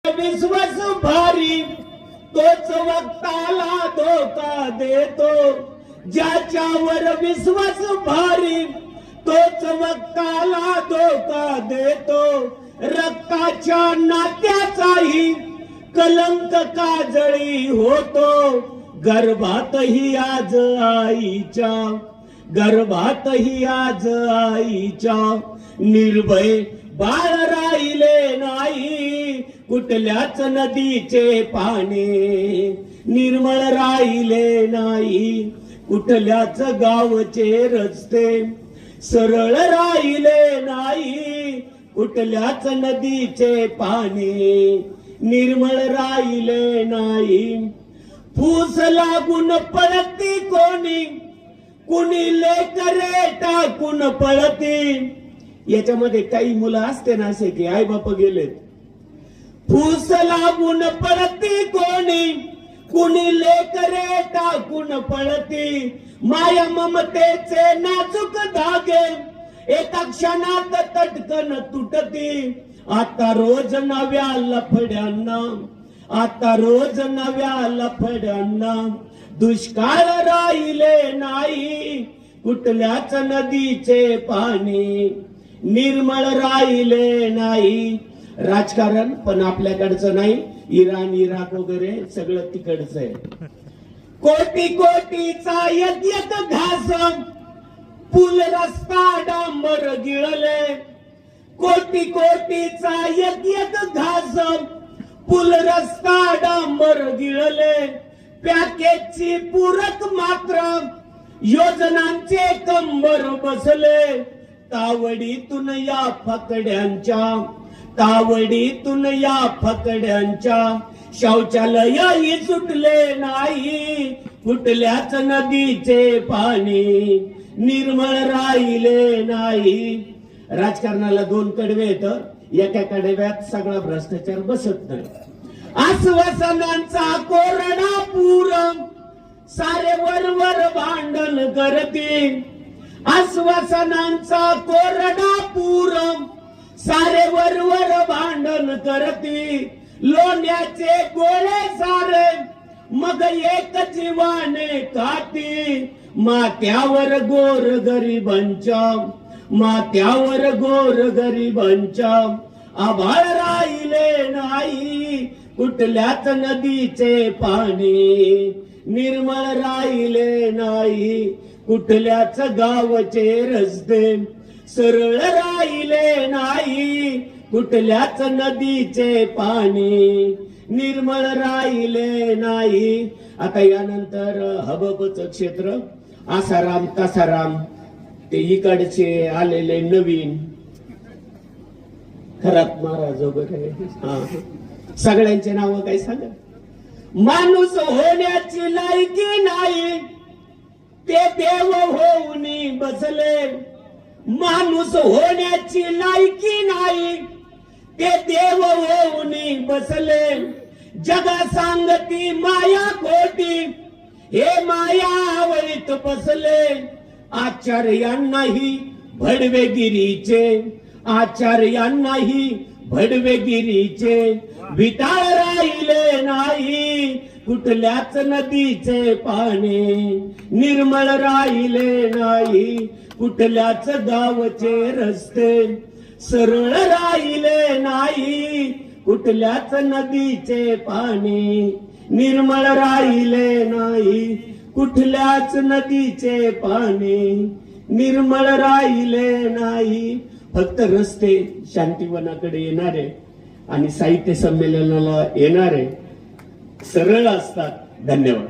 विश्वास भारी तोच वक्ताला धोका देतो, ज्याच्यावर विश्वास भारी तोच वक्ताला धोका देतो, रक्ताच्या नात्याचाही कलंक काजळी होतो, गर्भातही आज आईच्या, गर्भातही आज आईच्या निर्भय बाळ राहिले नाही, कुठल्याच नदीचे पाणी निर्मळ राहिले नाही, कुठल्याच गावचे रस्ते सरळ राहिले नाही, कुठल्याच नदीचे पाणी निर्मळ राहिले नाही, फूस लागून पळती कोणी, कुणी लेकरे टाकून पळती, याच्यामध्ये काही मुलं असते ना असे की आई बाप गेलेत, फूस लागून पळती कोणी, कुणी लेकरे टाकून पळती, माया ममतेचे नाजूक धागे एका क्षणात तटकन तुटती, आता रोज नव्या लफड्यांना, आता रोज नव्या लफड्यांना दुष्काळ राहिले नाही, कुठल्याच नदीचे पाणी निर्मळ राहिले नाही. राजकारण पण आपल्याकडचं नाही, इराण इराक वगैरे सगळं तिकडचं आहे. कोटी कोटीचा एक एक घास पूल रस्ता डांबर गिळले, कोटी कोटीचा एक एक घास पूल रस्ता डांबर गिळले, पॅकेजची पूरक मात्र योजनांचे कंबर बसले, तावडीतून या फकड्यांच्या, तावडीतून या फकड्यांच्या शौचालयही सुटले नाही, कुठल्याच नदीचे पाणी निर्मळ राहिले नाही. राजकारणाला दोन कडवे येतं, एका कडव्यात सगळा भ्रष्टाचार बसत नाही. आश्वासनांचा कोरडा पूर सारे वरवर भांडण करते, आश्वासनांचा कोरडा पूर सारे वरवर भांडण करते, लोण्याचे गोळे सारे मग एक जीवाने खाती, माथ्यावर गोर गरिबांच्या, माथ्यावर गोर गरिबांच्या आभाळ राहिले नाही, कुठल्याच नदीचे पाणी निर्मळ राहिले नाही, कुठल्याच गावचे रस्ते सरळ राहिले नाही, कुठल्याच नदीचे पाणी निर्मळ राहिले नाही. आता यानंतर हबबचं क्षेत्र आसाराम तासाराम ते इकडचे आलेले नवीन खरात महाराज वगैरे सगळ्यांचे नाव काय सांगा. माणूस होण्याची लायकी नाही ते देव होऊन बसले, माणूस होण्याची लायकी नाही ते देव होऊन बसले, जगा सांगती माया खोटी हे माया आवळीत बसले, आचार्यांनाही भडवेगिरीचे, आचार्यांनाही भडवेगिरीचे विटाळ राहिले नाही, कुठल्याच नदीचे पाणी निर्मळ राहिले नाही, कुठल्याच गावचे रस्ते सरळ राहिले नाही, कुठल्याच नदीचे पाणी निर्मळ राहिले नाही, कुठल्याच नदीचे पाणी निर्मळ राहिले नाही. फक्त रस्ते शांतिवनाकडे येणारे आणि साहित्य संमेलनाला येणारे सरळ असतात. धन्यवाद.